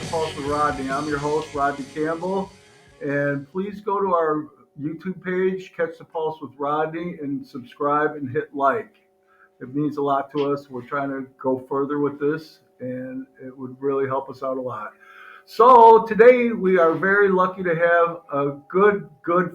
the Pulse with Rodney. I'm your host, Rodney Campbell. And please go to our YouTube page, Catch the Pulse with Rodney, and subscribe and hit like. It means a lot to us. We're trying to go further with this, and it would really help us out a lot. So today we are very lucky to have a good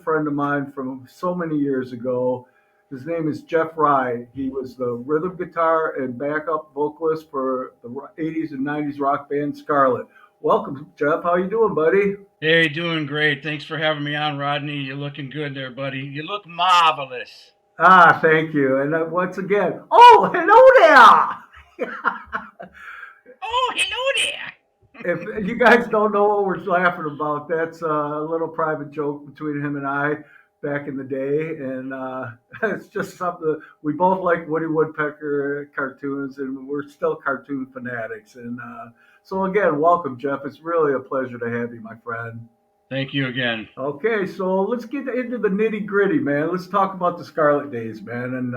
friend of mine from so many years ago. His name is Jeff Rye. He was the rhythm guitar and backup vocalist for the 80s and 90s rock band Scarlet. Welcome, Jeff. How you doing, buddy? Hey, doing great. Thanks for having me on, Rodney. You're looking good there, buddy. You look marvelous. Thank you. And once again, oh, hello there. Oh, hello there. If you guys don't know what we're laughing about, that's a little private joke between him and I back in the day, and it's just something we both like Woody Woodpecker cartoons, and we're still cartoon fanatics. And so again, welcome, Jeff. It's really a pleasure to have you, my friend. Thank you again. Okay, so let's get into the nitty gritty, man. Let's talk about the Scarlet days, man. And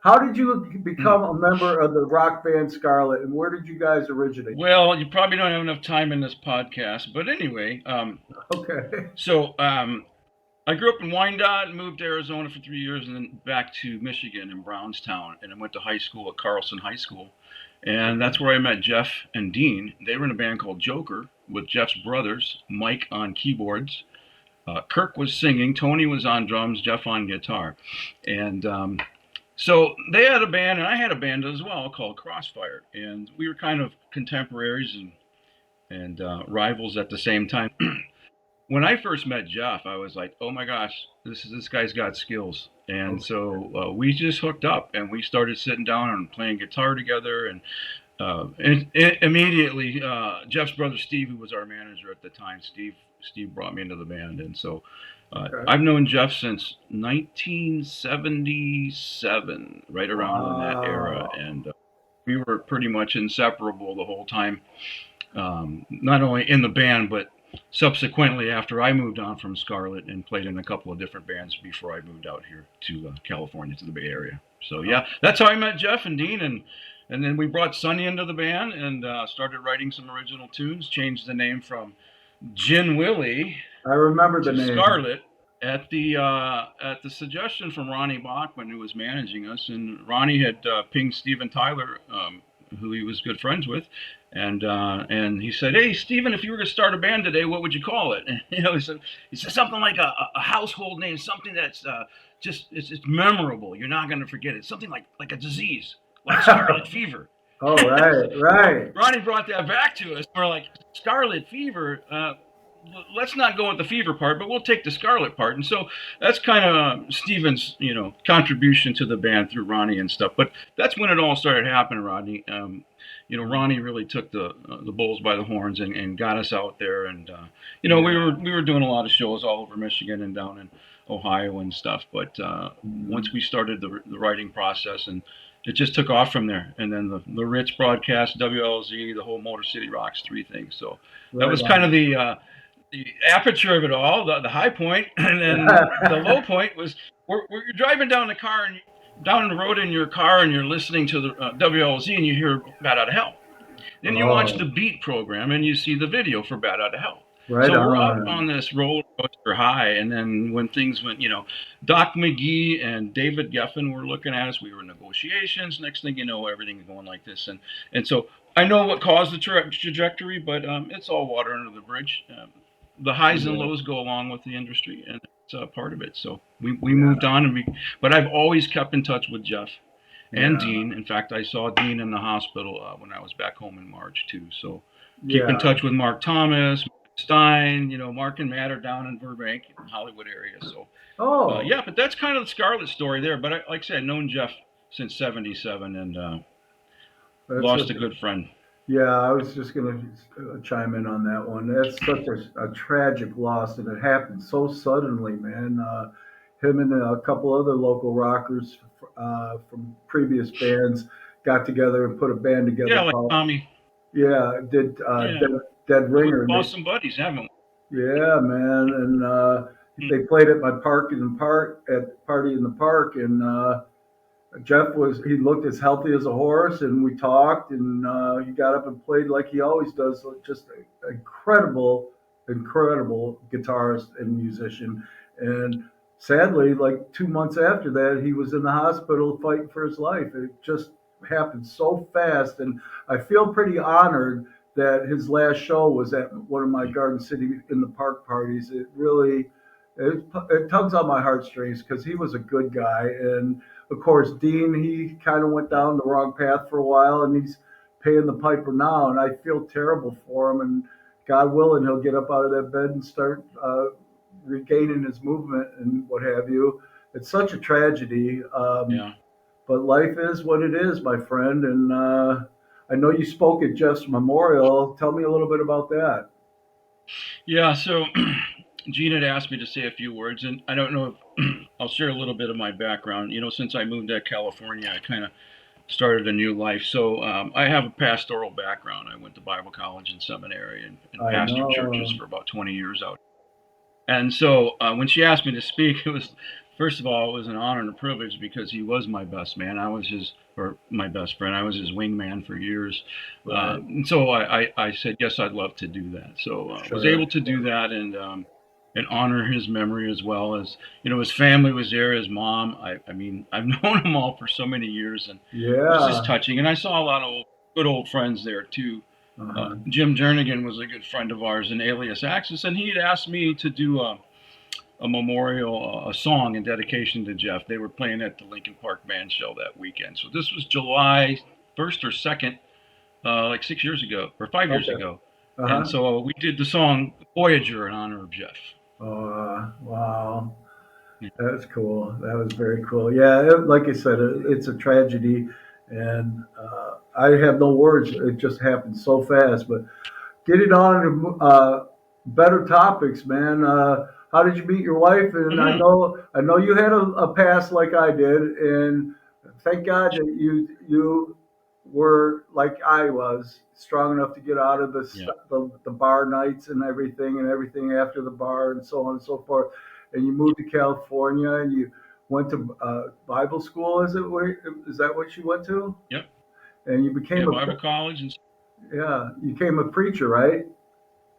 how did you Hmm. become a member of the rock band Scarlet, and where did you guys originate? Well, you probably don't have enough time in this podcast, but anyway, Okay. so I grew up in Wyandotte, moved to Arizona for 3 years, and then back to Michigan in Brownstown, and I went to high school at Carlson High School, and that's where I met Jeff and Dean. They were in a band called Joker with Jeff's brothers, Mike on keyboards. Kirk was singing, Tony was on drums, Jeff on guitar. And so they had a band, and I had a band as well called Crossfire. And we were kind of contemporaries and rivals at the same time. When I first met Jeff, I was like, oh my gosh, this guy's got skills. And so we just hooked up and we started sitting down and playing guitar together. And immediately, Jeff's brother Steve, who was our manager at the time, Steve brought me into the band, and so Okay. I've known Jeff since 1977, right around in that era, Wow. and we were pretty much inseparable the whole time. Not only in the band, but subsequently after I moved on from Scarlet and played in a couple of different bands before I moved out here to California, to the Bay Area. So yeah, that's how I met Jeff and Dean, and then we brought Sonny into the band and started writing some original tunes. Changed the name from Gin Willie I remember the to name. Scarlet at the suggestion from Ronnie Bachman, who was managing us, and Ronnie had pinged Steven Tyler, who he was good friends with, and he said, "Hey, Steven, if you were going to start a band today, what would you call it?" And, he said something like a household name, something that's just it's memorable. You're not going to forget it. Something like a disease, like scarlet fever. Oh, right, So right. Ronnie brought that back to us. We're like, scarlet fever. Let's not go with the fever part, but we'll take the scarlet part. And so that's kind of Steven's, contribution to the band through Ronnie and stuff. But that's when it all started happening, Rodney. Ronnie really took the bulls by the horns and got us out there. And Yeah. we were doing a lot of shows all over Michigan and down in Ohio and stuff. But Mhm. once we started the writing process, and it just took off from there. And then the Ritz broadcast, WLZ, the whole Motor City Rocks 3 thing. So that Right was kind of on. the aperture of it all, the high point, and then the low point was where you're driving down the car and down the road in your car and you're listening to the WLZ and you hear Bat Out of Hell. Then you watch the Oh, Beat program and you see the video for Bat Out of Hell. right So we're up on on. this roller coaster high, and then when things went, Doc McGee and David Geffen were looking at us. We were in negotiations. Next thing you know, everything's going like this, and so I know what caused the trajectory, but it's all water under the bridge. The highs and Yeah. lows go along with the industry, and it's part of it. So we moved Yeah. on, but I've always kept in touch with Jeff and Yeah. Dean. In fact, I saw Dean in the hospital when I was back home in March too. So keep in Yeah. touch with Mark Thomas, Stein. Mark and Matt are down in Burbank, in the Hollywood area. So Oh, yeah, but that's kind of the Scarlet story there. But like I said, I've known Jeff since '77 and that's lost such a a. good friend. Yeah, I was just gonna chime in on that one. That's such a tragic loss, and it happened so suddenly, man. Him and a couple other local rockers from previous bands got together and put a band together Yeah, like called, Tommy. yeah, did Yeah, Dead we've Ringer, and they, lost some buddies, haven't yeah, man, and we? they played at my park in the park at party in the park, and He looked as healthy as a horse, and we talked, and he got up and played like he always does. So just an incredible guitarist and musician. And sadly, like 2 months after that, he was in the hospital fighting for his life. It just happened so fast, and I feel pretty honored that his last show was at one of my Garden City in the Park parties. It tugs on my heartstrings because he was a good guy, and of course, Dean, he kind of went down the wrong path for a while, and he's paying the piper now. And I feel terrible for him. And God willing, he'll get up out of that bed and start regaining his movement and what have you. It's such a tragedy, Yeah. but life is what it is, my friend. And I know you spoke at Jeff's memorial. Tell me a little bit about that. Yeah. So Gene had asked me to say a few words, and I don't know if I'll share a little bit of my background. Since I moved to California, I kind of started a new life. So I have a pastoral background. I went to Bible college and seminary and I pastored churches know. for about 20 years out. And so when she asked me to speak, first of all, it was an honor and a privilege because he was my best man. Or my best friend. I was his wingman for years. Right. And so I said, yes, I'd love to do that. So I was Sure. able to do that and honor his memory as well as, his family was there, his mom. I mean, I've known them all for so many years and it was just Yeah. touching. And I saw a lot of good old friends there too. Uh-huh. Jim Jernigan was a good friend of ours in Alias Axis, and he had asked me to do a memorial, a song in dedication to Jeff. They were playing at the Lincoln Park Band Show that weekend. So this was July 1st or 2nd, like 6 years ago or 5 years Okay. ago. And Uh-huh. so we did the song Voyager in honor of Jeff. Wow. That's cool. That was very cool. Yeah, like I said, it's a tragedy, and I have no words. It just happened so fast. But getting on to better topics, man. How did you meet your wife? And I Mm-hmm. know, I know you had a past like I did, and thank God that you were like I was, strong enough to get out of Yeah. the bar nights and everything after the bar and so on and so forth. And you moved to California and you went to Bible school. Is that what you went to? Yep. And you Yeah. became Bible college. And yeah, you became a preacher, right?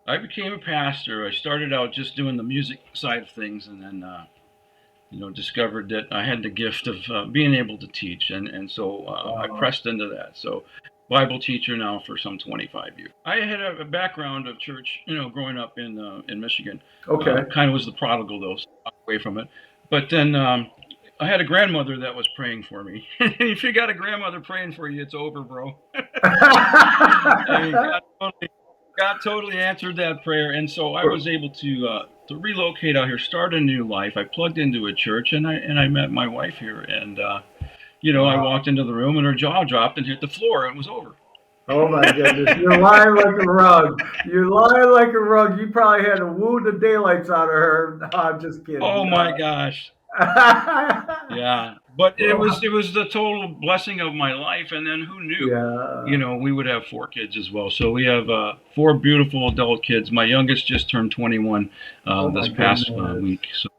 I became a pastor. I started out just doing the music side of things and then, discovered that I had the gift of being able to teach. And so I Wow. pressed into that. So Bible teacher now for some 25 years. I had a background of church, growing up in Michigan. Okay. Kind of was the prodigal though, so I got away from it. But then I had a grandmother that was praying for me. If you got a grandmother praying for you, it's over, bro. I mean, God totally answered that prayer, and so I was able to relocate out here, start a new life. I plugged into a church, and I met my wife here, and I Wow. walked into the room, and her jaw dropped and hit the floor, and it was over. Oh my goodness. You're lying like a rug. You're lying like a rug. You probably had to woo the daylights out of her. No, I'm just kidding. Oh my gosh. Yeah, but it was Well, it was the total blessing of my life, and then who knew? yeah. We would have four kids as well. So we have four beautiful adult kids. My youngest just turned 21 Oh my this past goodness. week. So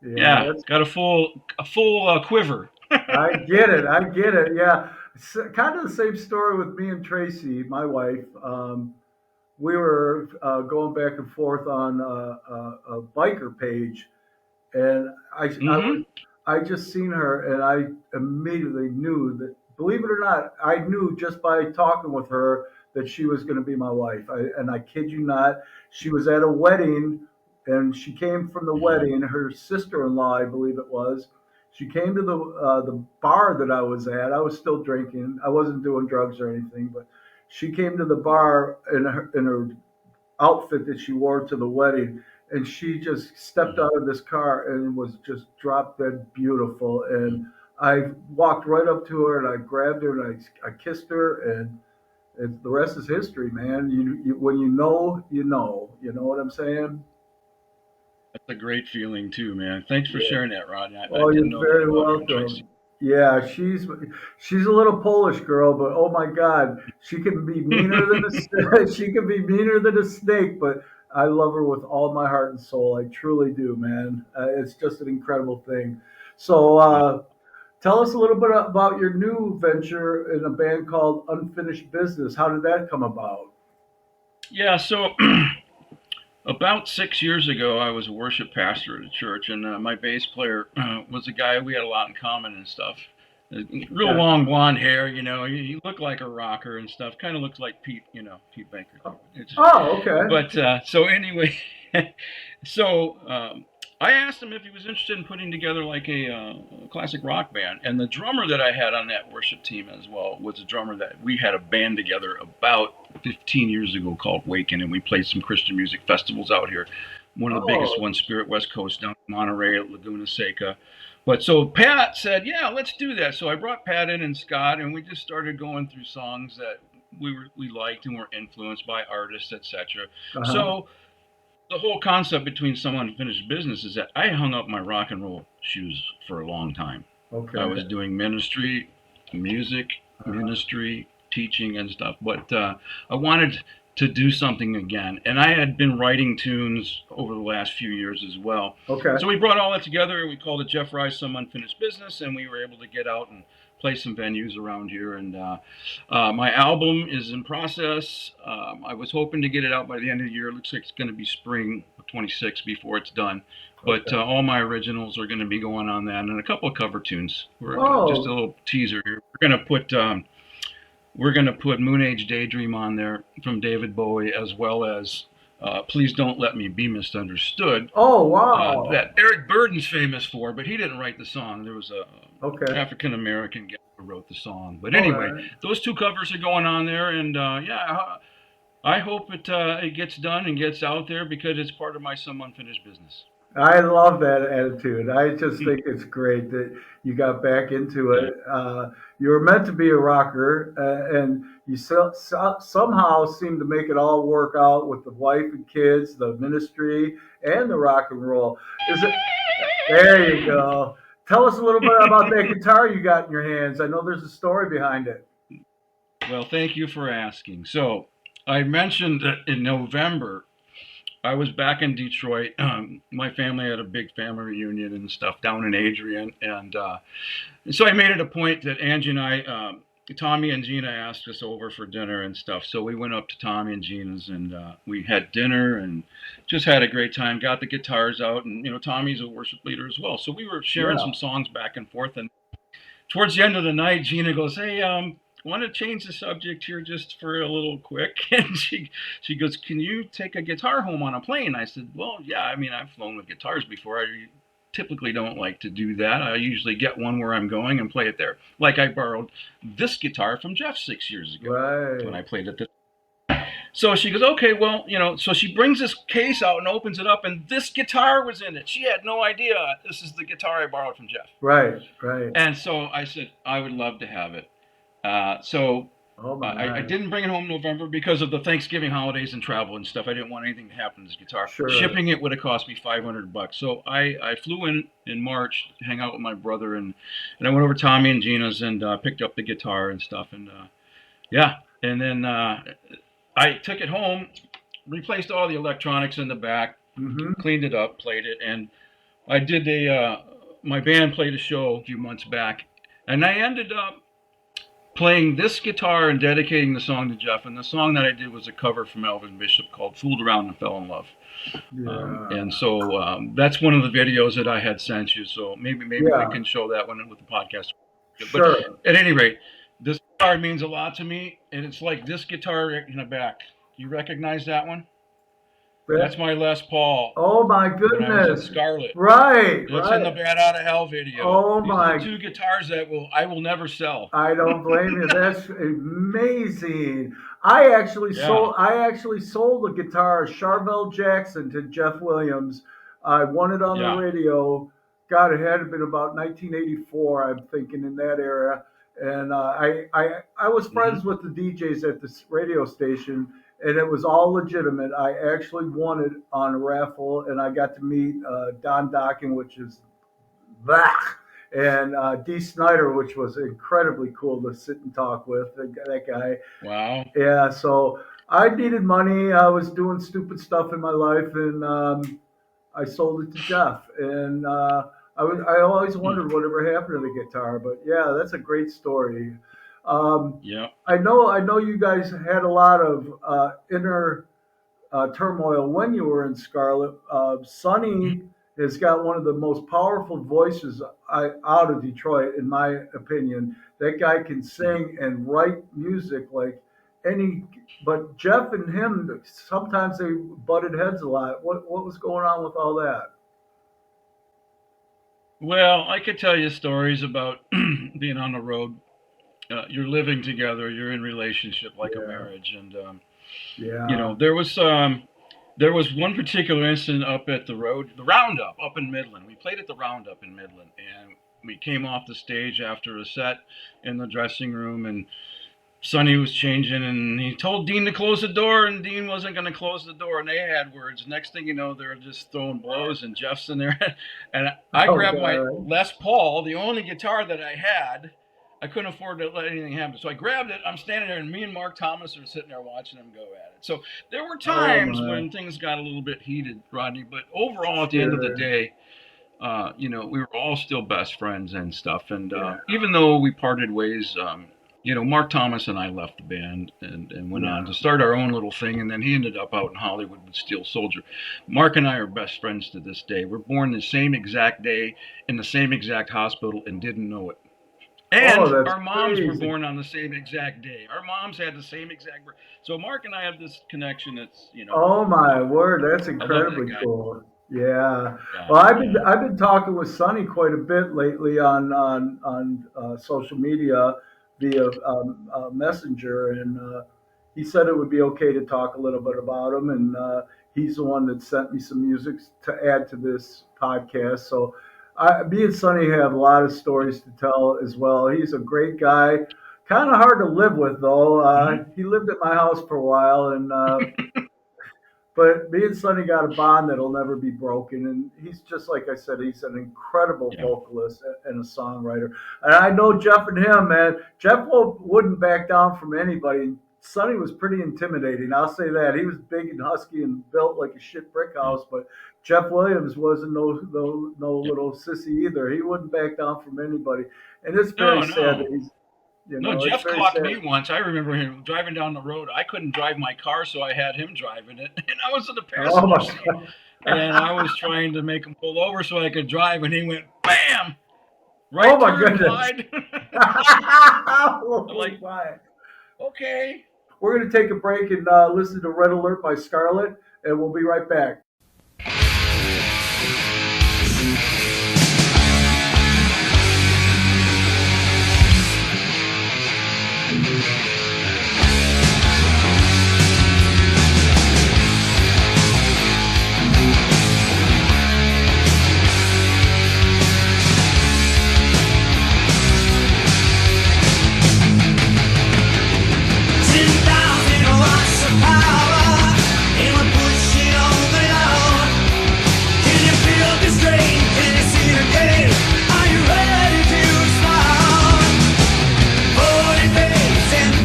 Yeah, yeah, that's got a full quiver. I get it. I get it. Yeah. Kind of the same story with me and Tracy, my wife. We were going back and forth on a biker page, and Hmm. I just seen her, and I immediately knew that. Believe it or not, I knew just by talking with her that she was going to be my wife. And I kid you not, she was at a wedding, and she came from the Yeah. wedding. Her sister-in-law, I believe it was. She came to the bar that I was at. I was still drinking. I wasn't doing drugs or anything, but she came to the bar in her outfit that she wore to the wedding, and she just stepped Mhm. out of this car and was just drop dead beautiful. And I walked right up to her and I grabbed her and I kissed her, and the rest is history, man. When you know. You know what I'm saying? That's a great feeling too, man. Thanks for Yeah. sharing that, Rodney. I Oh, didn't you're know that very about you and Tracy. welcome. Yeah, she's a little Polish girl, but oh my God, she can be meaner than she can be meaner than a snake. But I love her with all my heart and soul. I truly do, man. It's just an incredible thing. So Wow. Tell us a little bit about your new venture in a band called Unfinished Business. How did that come about? Yeah, so about 6 years ago, I was a worship pastor at a church, and my bass player was a guy we had a lot in common and stuff. Real Yeah. long blonde hair, he looked like a rocker and stuff. Kind of looks like Pete, Pete Baker. Oh, okay. But so anyway, so I asked him if he was interested in putting together like a classic rock band. And the drummer that I had on that worship team as well was a drummer that we had a band together about 15 years ago called Waken, and we played some Christian music festivals out here. One of the biggest Oh, ones, Spirit West Coast, down in Monterey at Laguna Seca. But so Pat said, "Yeah, let's do that." So I brought Pat in and Scott, and we just started going through songs that we liked and were influenced by artists, etc. uh-huh. So the whole concept between Some Unfinished Business is that I hung up my rock and roll shoes for a long time. I Okay. was doing ministry, music, Uh-huh. ministry, teaching, and stuff. But I wanted to do something again. And I had been writing tunes over the last few years as well. Okay. So we brought all that together and we called it Jeff Rice Some Unfinished Business. And we were able to get out and play some venues around here. And my album is in process. I was hoping to get it out by the end of the year. It looks like it's going to be spring of 26 before it's done. But Okay. all my originals are going to be going on that, and a couple of cover tunes. We're just a Oh, little teaser here. We're going to put Moon Age Daydream on there from David Bowie, as well as Please Don't Let Me Be Misunderstood, oh, wow. that Eric Burdon's famous for, but he didn't write the song. There was a Okay. African American guy who wrote the song. But All anyway, right. those two covers are going on there, and yeah, I hope it gets done and gets out there because it's part of my Some Unfinished Business. I love that attitude. I just Hmm. think it's great that you got back into Yeah. it. You were meant to be a rocker, and you somehow seem to make it all work out with the wife and kids, the ministry, and the rock and roll. Is it? There you go. Tell us a little bit about that guitar you got in your hands. I know there's a story behind it. Well, thank you for asking. So, I mentioned that in November I was back in Detroit. My family had a big family reunion and stuff down in Adrian, and so I made it a point that Angie and Tommy and Gina asked us over for dinner and stuff. So we went up to Tommy and Gina's, and we had dinner and just had a great time. Got the guitars out, and Tommy's a worship leader as well. So we were sharing Yeah. some songs back and forth, and towards the end of the night, Gina goes, "Hey, want to change the subject here just for a little quick?" And she goes, "Can you take a guitar home on a plane?" I said, "Well, yeah. I mean, I've flown with guitars before. I typically don't like to do that. I usually get one where I'm going and play it there. Like I borrowed this guitar from Jeff 6 years ago when Right. I played it. So she goes, okay, well, so she brings this case out and opens it up, and this guitar was in it. She had no idea this is the guitar I borrowed from Jeff. Right. Right. And so I said, I would love to have it. So Oh I my. didn't bring it home in November because of the Thanksgiving holidays and travel and stuff. I didn't want anything to happen to this guitar. Sure. Shipping it would have cost me $500. So I flew in March to hang out with my brother, and I went over to Tommy and Gina's and picked up the guitar and stuff. And yeah, and then I took it home, replaced all the electronics in the back, Mm-hmm. cleaned it up, played it, and I did my band played a show a few months back, and I ended up playing this guitar and dedicating the song to Jeff. And the song that I did was a cover from Elvin Bishop called "Fooled Around and Fell in Love." Yeah. And so that's one of the videos that I had sent you. So maybe we Yeah. can show that one with the podcast. But Sure. at any rate, this guitar means a lot to me, and it's like this guitar in the back. You recognize that one? That's my Les Paul Oh my when I was in goodness. Scarlet. Right, It's in the right. Bat Out of Hell video. Oh These are the my, two guitars that I will never sell. I don't blame you. That's amazing. Yeah, I actually sold a guitar, Charvel Jackson, to Jeff Williams. I won it on the yeah. radio. God, it had to been about 1984, I'm thinking, in that era. And I was Hmm. friends with the DJs at this radio station, and it was all legitimate. I actually won it on a raffle, and I got to meet Don Dockin, which is that, and Dee Snyder, which was incredibly cool to sit and talk with. That guy. Wow. Yeah, so I needed money. I was doing stupid stuff in my life, and I sold it to Jeff. And I always wondered whatever happened to the guitar, but yeah, that's a great story. Um, Yeah. I know you guys had a lot of inner turmoil when you were in Scarlet. Mhm. Sonny has got one of the most powerful voices out of Detroit, in my opinion. That guy can sing and write music like any. But Jeff and him sometimes they butted heads a lot. What was going on with all that? Well, I could tell you stories about being on the road. You're living together. You're in relationship like a Yeah, marriage, and yeah. there was one particular incident up at the Roundup up in Midland. We played at the Roundup in Midland, and we came off the stage after a set in the dressing room, and Sonny was changing, and he told Dean to close the door, and Dean wasn't going to close the door, and they had words. Next thing you know, they're just throwing blows, and Jeff's in there, and I Oh grabbed my God. Les Paul, the only guitar that I had. I couldn't afford to let anything happen, so I grabbed it. I'm standing there, and me and Mark Thomas are sitting there watching him go at it. So there were Oh times my. when things got a little bit heated, Rodney, but overall, at the end of the Sure. day, we were all still best friends and stuff. And Yeah. even though we parted ways, Mark Thomas and I left the band and went on Yeah. to start our own little thing. And then he ended up out in Hollywood with Steel Soldier. Mark and I are best friends to this day. We're born the same exact day in the same exact hospital and didn't know it. Oh, And that's our moms were crazy. born on the same exact day. Our moms had the same exact birth. So Mark and I have this connection that's, Oh my word, that's I love that incredibly guy. cool. Yeah. Yeah, Well, I've been yeah. I've been talking with Sonny quite a bit lately on social media via Messenger, and he said it would be okay to talk a little bit about him, and he's the one that sent me some music to add to this podcast. So, me and Sonny have a lot of stories to tell as well. He's a great guy. Kind of hard to live with though. Hmm. He lived at my house for a while, and but me and Sonny got a bond that'll never be broken. And he's just like I said, he's an incredible Yeah. vocalist and a songwriter. And I know Jeff and him, man. Jeff wouldn't back down from anybody. Sonny was pretty intimidating. I'll say that. He was big and husky and built like a shit brick Yeah. house. But Jeff Williams wasn't no Yeah. little sissy either. He wouldn't back down from anybody. And it's very No, sad that no. he's, No, it's Jeff very clocked sad. me once. I remember him driving down the road. I couldn't drive my car, so I had him driving it, and I was in the Oh passenger my seat. And I was trying to make him pull over so I could drive, and he went bam, Oh right my turn, goodness. Clyde. I'm Oh like, my. okay. We're going to take a break and listen to Red Alert by Scarlet, and we'll be right back. Are you ready to explode? 40 days and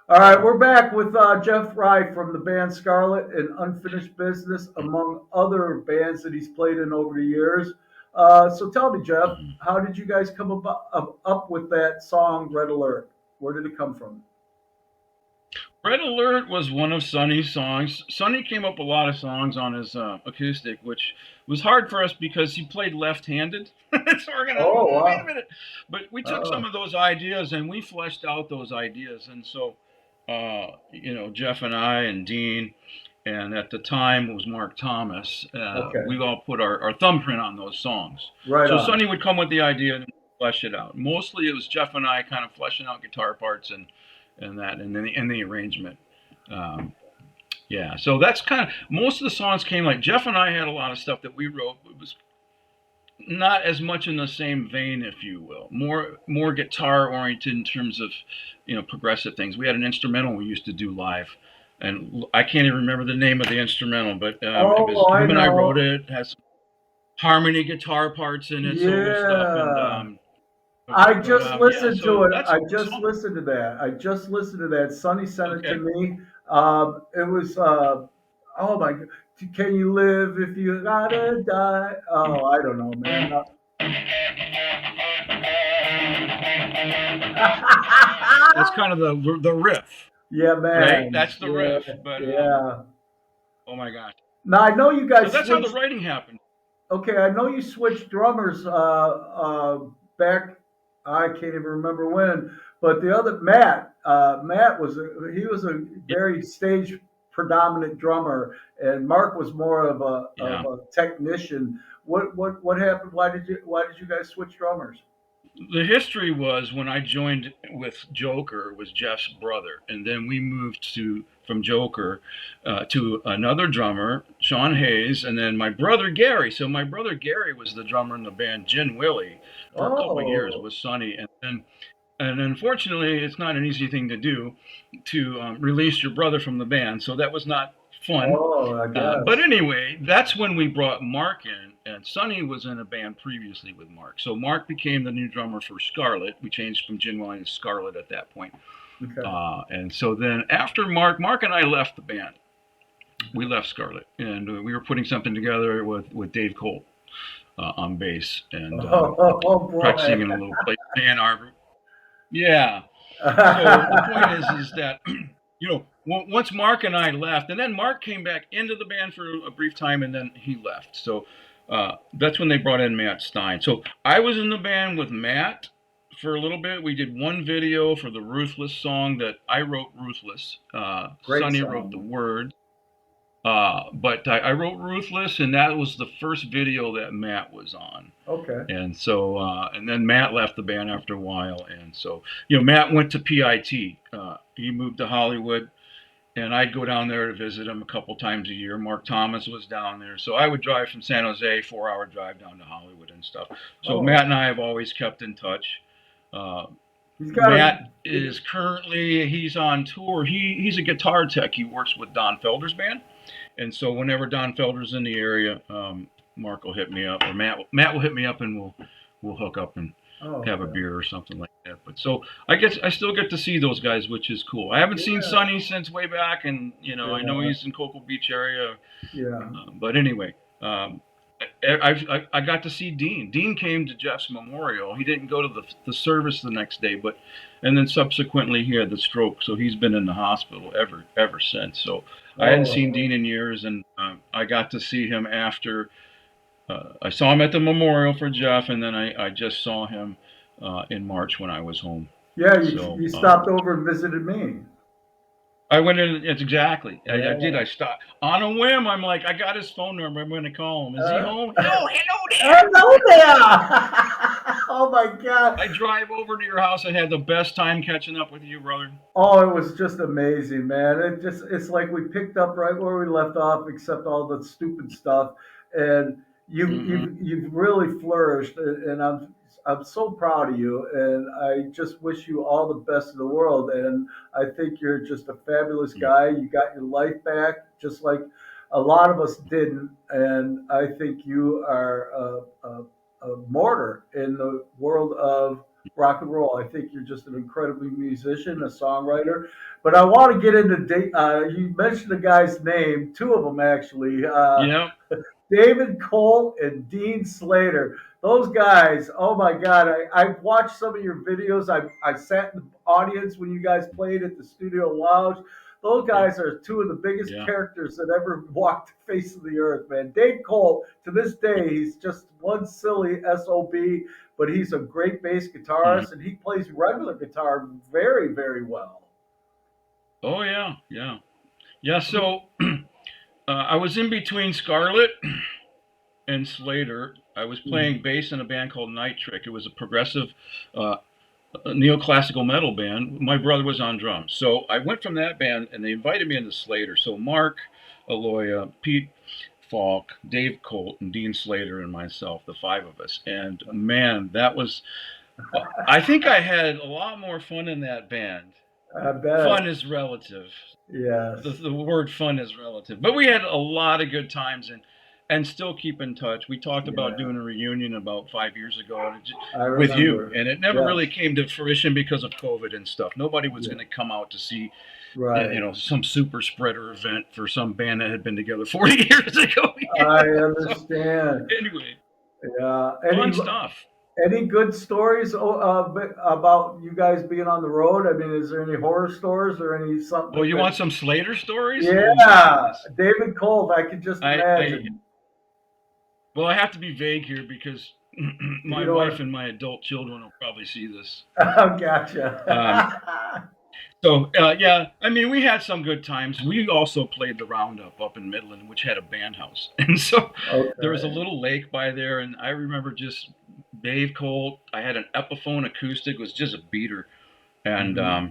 All right, we're back with Jeff Rye from the band Scarlet and Unfinished Business, among other bands that he's played in over the years. So tell me, Jeff, Mhm. how did you guys come up with that song, Red Alert? Where did it come from? Red Alert was one of Sonny's songs. Sonny came up with a lot of songs on his acoustic, which was hard for us because he played left-handed. So we're gonna, Oh, wait a wow. minute. But we took some Oh, of those ideas and we fleshed out those ideas. And so, Jeff and I and Dean, and at the time it was Mark Thomas, okay. we all put our thumbprint on those songs. Right So on. Sonny would come with the idea and flesh it out. Mostly it was Jeff and I kind of fleshing out guitar parts and that and the arrangement. Um, yeah, so that's kind of most of the songs came like Jeff and I had a lot of stuff that we wrote. It was not as much in the same vein, if you will, more guitar oriented in terms of progressive things. We had an instrumental we used to do live, and I can't even remember the name of the instrumental, but it Oh, was well, I him and I wrote know. it. It has harmony guitar parts in it, solo stuff, and Yeah. I just yeah. listened to So it. that's I the just song. listened to that. I just listened to that. Sonny sent it to Okay. me. It was, oh my God. Can you live if you gotta die? Oh, I don't know, man. That's kind of the riff, Yeah, right? man. That's the Yeah, riff. But yeah. oh my gosh. Now I know you So guys that's how the switched. writing happened. Okay, I know you switched drummers back. I can't even remember when, but the other Matt he was a Yeah. very stage predominant drummer, and Mark was more of Yeah. a technician. What happened? Why did you guys switch drummers? The history was when I joined with Joker was Jeff's brother, and then we moved to from Joker to another drummer, Sean Hayes, and then my brother Gary. So my brother Gary was the drummer in the band Gin Willie for a couple of years Oh, with Sonny, and unfortunately, it's not an easy thing to do to release your brother from the band. So that was not fun. oh, I But guess. anyway, that's when we brought Mark in, and Sonny was in a band previously with Mark. So Mark became the new drummer for Scarlet. We changed from Gin Wine to Scarlet at that point. Okay. And so then after Mark and I left the band. We left Scarlet, and we were putting something together with Dave Cole on bass and Oh, practicing boy. in a little place in Ann Arbor. Yeah. So the point is that once Mark and I left, and then Mark came back into the band for a brief time, and then he left. So that's when they brought in Matt Stein. So I was in the band with Matt for a little bit. We did one video for the Ruthless song that I wrote. Ruthless. Great Sonny wrote the song. words. But I wrote Ruthless, and that was the first video that Matt was on. Okay. And so, and then Matt left the band after a while. And so, Matt went to PIT. He moved to Hollywood, and I'd go down there to visit him a couple times a year. Mark Thomas was down there. So I would drive from San Jose, 4-hour drive down to Hollywood and stuff. So Oh, Matt and I have always kept in touch. Uh, he's got a. Matt is currently, he's on tour. He's a guitar tech. He works with Don Felder's band. And so whenever Don Felder's in the area, Mark will hit me up, or Matt will hit me up, and we'll hook up and Oh, have a okay. beer or something like that. But so I guess I still get to see those guys, which is cool. I haven't seen Yeah, Sonny since way back, and I know yeah, he's in Cocoa Beach area. yeah. But anyway, um, I got to see Dean. Dean came to Jeff's memorial. He didn't go to the service the next day, and then subsequently he had the stroke, so he's been in the hospital ever since. So I hadn't seen Oh, Dean in years, and I got to see him after. I saw him at the memorial for Jeff, and then I just saw him in March when I was home. yeah. So You stopped over and visited me. I went in. It's exactly. I did. Yeah. I stopped on a whim. I'm like, I got his phone number. I'm going to call him. Is he Uh, home? Oh, hello there. hello there. Oh my God. I drive over to your house. I had the best time catching up with you, brother. Oh, it was just amazing, man. It's like we picked up right where we left off, except all the stupid stuff. And Hmm. you've really flourished, and I'm so proud of you. And I just wish you all the best in the world. And I think you're just a fabulous guy. You got your life back, just like a lot of us didn't. And I think you are a martyr in the world of rock and roll. I think you're just an incredibly musician, a songwriter. But I want to get into you mentioned the guy's name, two of them actually, Yeah. David Colt and Dean Slater. Those guys, oh my God! I watched some of your videos. I sat in the audience when you guys played at the Studio Lounge. Those Yeah. guys are two of the biggest Yeah. characters that ever walked the face of the earth, man. Dave Colt, to this day, he's just one silly SOB, but he's a great bass Mhm. guitarist and he plays regular guitar very, very well. Oh yeah. Yeah. Yeah. So I was in between Scarlet and Slater. I was playing bass in a band called Night Trick. It was a progressive uh, neoclassical metal band. My brother was on drums. So I went from that band and they invited me into Slater. So Mark Aloya, Pete Falk, Dave Colt, and Dean Slater and myself, the five of us. And man, that was, I think I had a lot more fun in that band. I bet. Fun is relative. Yes. The word fun is relative, but we had a lot of good times and still keep in touch. We talked about Yeah. doing a reunion about 5 years ago I with you, remember. and it never really Yes. came to fruition because of COVID and stuff. Nobody was Yeah. going to come out to see Right. some super spreader event for some band that had been together 40 years ago. I So understand. anyway, Yeah. fun stuff. Any good stories about you guys being on the road? I mean, is there any horror stories or any Oh, something you want that? some Slater stories? Oh my Yeah, goodness. David Colt. I can just I imagine. well, I have to be vague here because You my know wife what? and my adult children will probably see this. Oh, Um, gotcha. yeah, I mean, we had some good times. We also played the Roundup up in Midland, which had a band house, and so there was a Okay. little lake by there, and I remember just Dave Colt. I had an Epiphone acoustic, it was just a beater, and Hmm.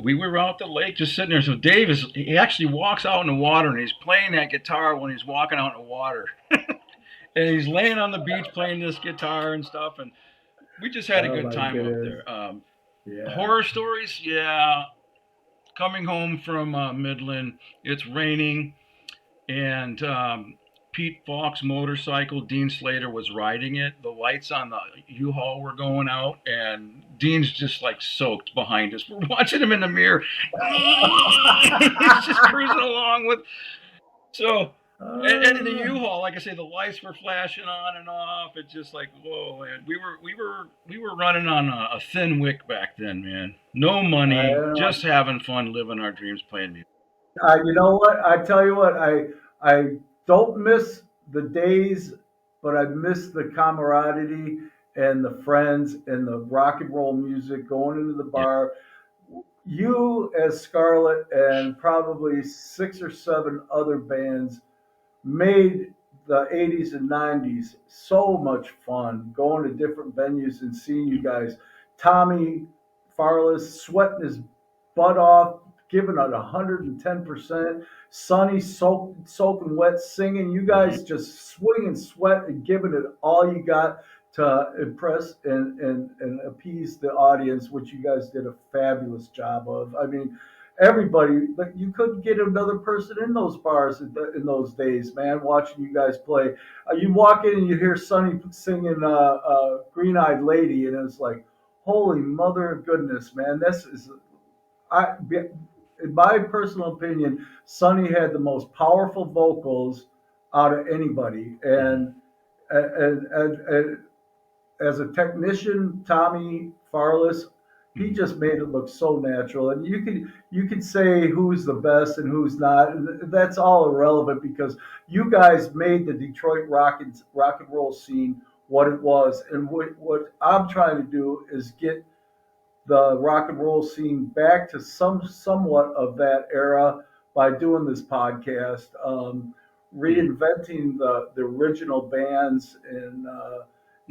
we were out at the lake just sitting there. So Dave he actually walks out in the water, and he's playing that guitar when he's walking out in the water, and he's laying on the beach playing this guitar and stuff, and we just had a Oh good my time up goodness. there. Yeah. Horror stories, yeah, coming home from Midland. It's raining, and Pete Falk's motorcycle, Dean Slater was riding it. The lights on the U-Haul were going out, and Dean's just like soaked behind us. We're watching him in the mirror. He's just cruising along with. So, and in the Ah, U-Haul, like I say, the lights were flashing on and off. It's just like, whoa, man. We were running on a thin wick back then, man. No I money, don't know. just having fun, living our dreams, playing music. You know what? I tell you what. I don't miss the days, but I miss the camaraderie and the friends and the rock and roll music going into the Yeah. bar. You as Scarlet and probably six or seven other bands made the 80s and 90s so much fun going to different venues and seeing you guys. Tommy Farless sweating his butt off, giving it 110%. Sonny soaking wet, singing. You Mm-hmm. guys just swinging sweat and giving it all you got to impress and appease the audience, which you guys did a fabulous job of. I mean, everybody. But you couldn't get another person in those bars in those days, man. Watching you guys play, you walk in and you hear Sonny singing "Green Eyed Lady," and it's like, holy mother of goodness, man. This is I. In my personal opinion, Sonny had the most powerful vocals out of anybody, and as a technician, Tommy Farless, he just made it look so natural. And you could say who's the best and who's not. And that's all irrelevant because you guys made the Detroit rock and roll scene what it was. And what I'm trying to do is get the rock and roll scene back to somewhat of that era by doing this podcast, reinventing the original bands. And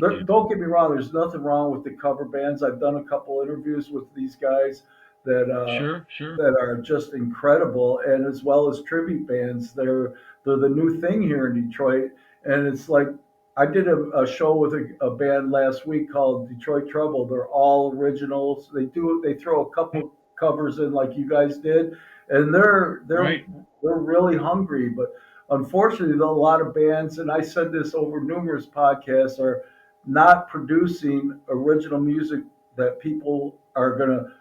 Yeah. don't get me wrong, there's nothing wrong with the cover bands. I've done a couple interviews with these guys that Sure, sure. that are just incredible, and as well as tribute bands. They're the new thing here in Detroit, and it's like I did a show with a band last week called Detroit Trouble. They're all originals. They throw a couple covers in like you guys did, and Right. they're really hungry. But unfortunately, a lot of bands, and I said this over numerous podcasts, are not producing original music that people are gonna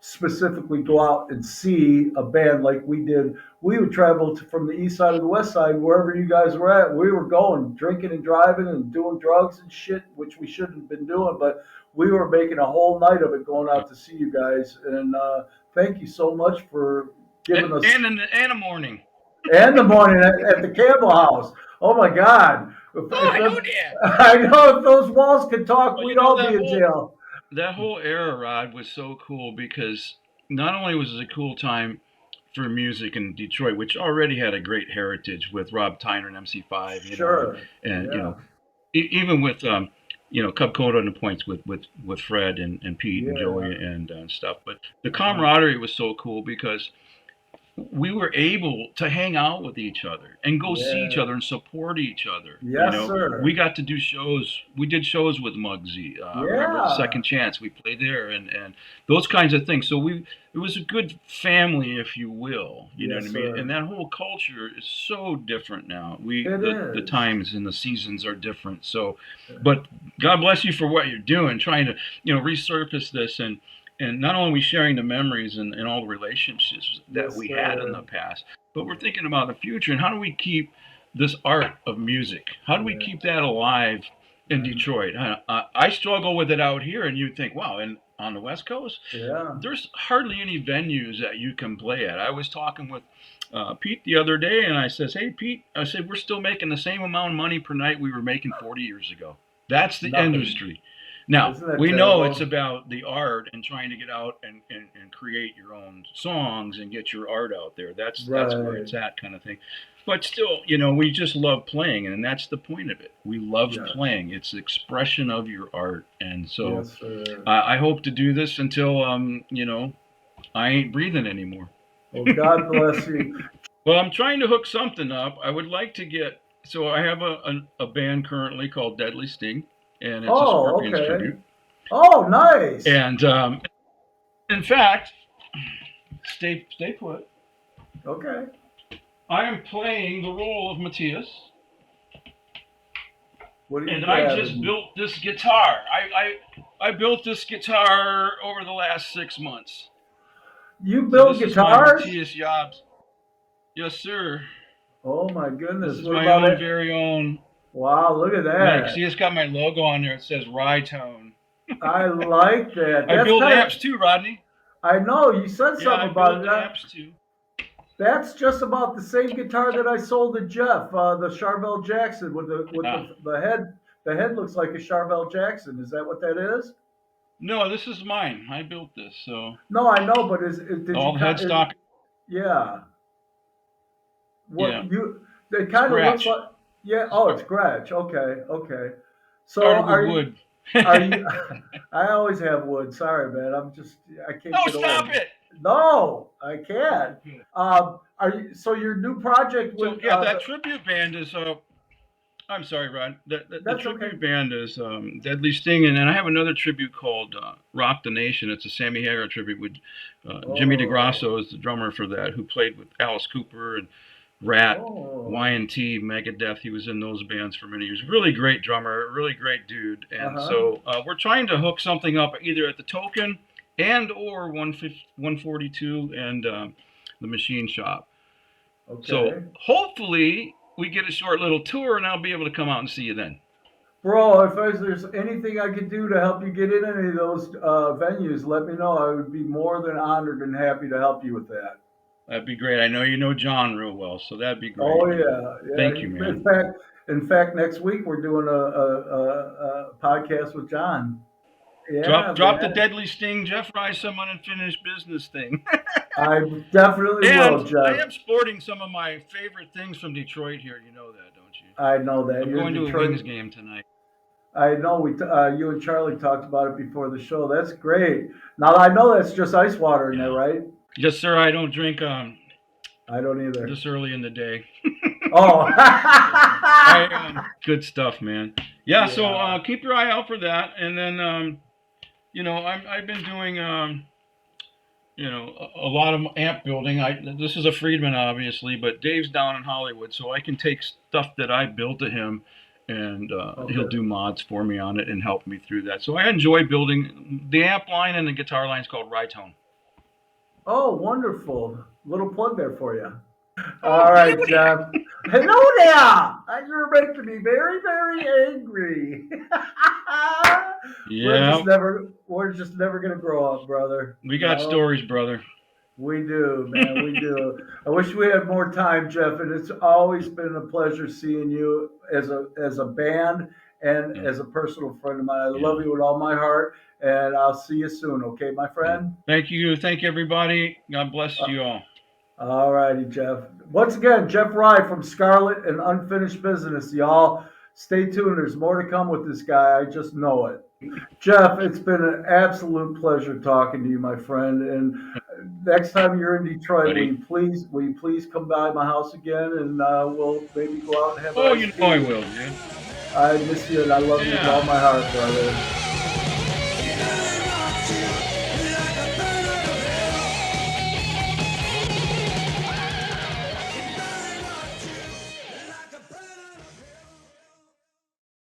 specifically go out and see a band like we did. We would travel from the east side to the west side, wherever you guys were at. We were going, drinking and driving and doing drugs and shit, which we shouldn't have been doing, but we were making a whole night of it going out to see you guys. And thank you so much for giving us And a morning. and the morning at the Campbell House. Oh my God! Oh, I know that. I know if those walls could talk, Well, we'd all be in jail. that whole era, Rod, was so cool because not only was it a cool time for music in Detroit, which already had a great heritage with Rob Tyner and MC5, Sure. and Yeah. even with Cub Coda and the Points with Fred and Pete and Yeah. Joey and stuff. But the camaraderie was so cool because we were able to hang out with each other and go see each Yeah. other and support each other. Yes, sir. We got to do shows. We did shows with Muggsy. Remember Yeah. Second Chance? We played there and those kinds of things. So it was a good family, if you will. You know Yes, what I mean? sir. And that whole culture is so different now. It The is. times and the seasons are different. So, but God bless you for what you're doing, trying to resurface this and not only are we sharing the memories and all the relationships that Yes, we had in sir. the past, but we're thinking about the future and how do we keep this art of music? How do we Yeah. keep that alive in Detroit? I struggle with it out here, and you think, wow, and on the West Coast, Yeah. there's hardly any venues that you can play at. I was talking with Pete the other day, and I says, "Hey, Pete," I said, "we're still making the same amount of money per night we were making 40 years ago. That's the Nothing. industry." Now, Isn't that we know terrible? it's about the art and trying to get out and create your own songs and get your art out there. That's where Right. it's at, kind of thing. But still, we just love playing, and that's the point of it. We love Yes. playing. It's the expression of your art. And so Yes, sir. I hope to do this until, I ain't breathing anymore. Well, God bless you. Well, I'm trying to hook something up. I would like to get, so I have a band currently called Deadly Sting, and it's a Oh, Scorpions okay. tribute. Oh, nice. And in fact, stay put. Okay. I am playing the role of Matthias, What are you and I grabbing? just built this guitar. I built this guitar over the last 6 months. You So build this is my guitars? Matthias Jobs. Yes, sir. Oh my goodness. This is What my about own it? very own. Wow, look at Like, that. see, it's got my logo on there. It says Rye-Tone. I like that. I That's build kind amps too, Rodney. I know you said Yeah, I something about build that. amps too. That's just about the same guitar that I sold to Jeff, the Charvel Jackson with the head. The head looks like a Charvel Jackson. Is that what that is? No, this is mine. I built this, so No, I know, but did all you? the headstock. Yeah. What Yeah, you? It kind of looks scratch. like. Yeah. Oh, it's scratch. Okay. Okay. So Started are with you? wood. Are you? I always have wood. Sorry, man. I can't No, get stop old. it. No, I can't. Are you? So your new project So with yeah, that tribute band is I'm sorry, Rod. The That's tribute okay. band is Deadly Sting, and then I have another tribute called Rock the Nation. It's a Sammy Hagar tribute with Jimmy Oh, DeGrasso is the drummer for that, who played with Alice Cooper and Rat, oh, Y&T, Megadeth. He was in those bands for many years. Really great drummer, really great dude. And uh-huh. so we're trying to hook something up either at the Token and or 142 and the Machine Shop. So Okay. hopefully we get a short little tour, and I'll be able to come out and see you then. Bro, if there's anything I could do to help you get in any of those venues, let me know. I would be more than honored and happy to help you with that. That'd be great. I know you know John real well, so that'd be Oh great, man. yeah, Thank you, yeah. man. In fact, next week we're doing a podcast with John. Yeah, Drop the man. deadly sting, Jeff Rice, some unfinished business thing. I definitely will, And I Jeff. am sporting some of my favorite things from Detroit here. You know that, don't you? I know that I'm you're going to a Wings Detroit. game tonight. I know you and Charlie talked about it before the show. That's great. Now I know that's just ice water in there, Yeah. right? Yes, sir. I don't drink I don't either. this early in the day. Oh, I good stuff, man. Yeah. So yeah. keep your eye out for that, and then I've been doing a lot of amp building. This is a Friedman, obviously, but Dave's down in Hollywood, so I can take stuff that I built to him, and he'll Okay. do mods for me on it and help me through that. So I enjoy building the amp line, and the guitar line is called Rytone. Oh, wonderful. Little plug there for you. Oh, All right, howdy. Jeff. Hello there. You're making me very, very angry. Yeah, We're just never gonna grow up, brother. we got No, stories, brother. we do, man. We do. I wish we had more time, Jeff. And it's always been a pleasure seeing you as a band and Yeah, as a personal friend of mine. I yeah, love you with all my heart, and I'll see you soon. Okay, my yeah. friend. Thank you. Thank everybody. God bless Uh, you all. All righty, Jeff. Once again, Jeff Rye from Scarlet and Unfinished Business, y'all. Stay tuned. There's more to come with this guy. I just know it. Jeff, it's been an absolute pleasure talking to you, my friend. And next time you're in Detroit, Buddy. will you please come by my house again, and we'll maybe go out and have Oh, ice you know I cream. will, dude. I miss you, and I love you with all Yeah. my heart, brother.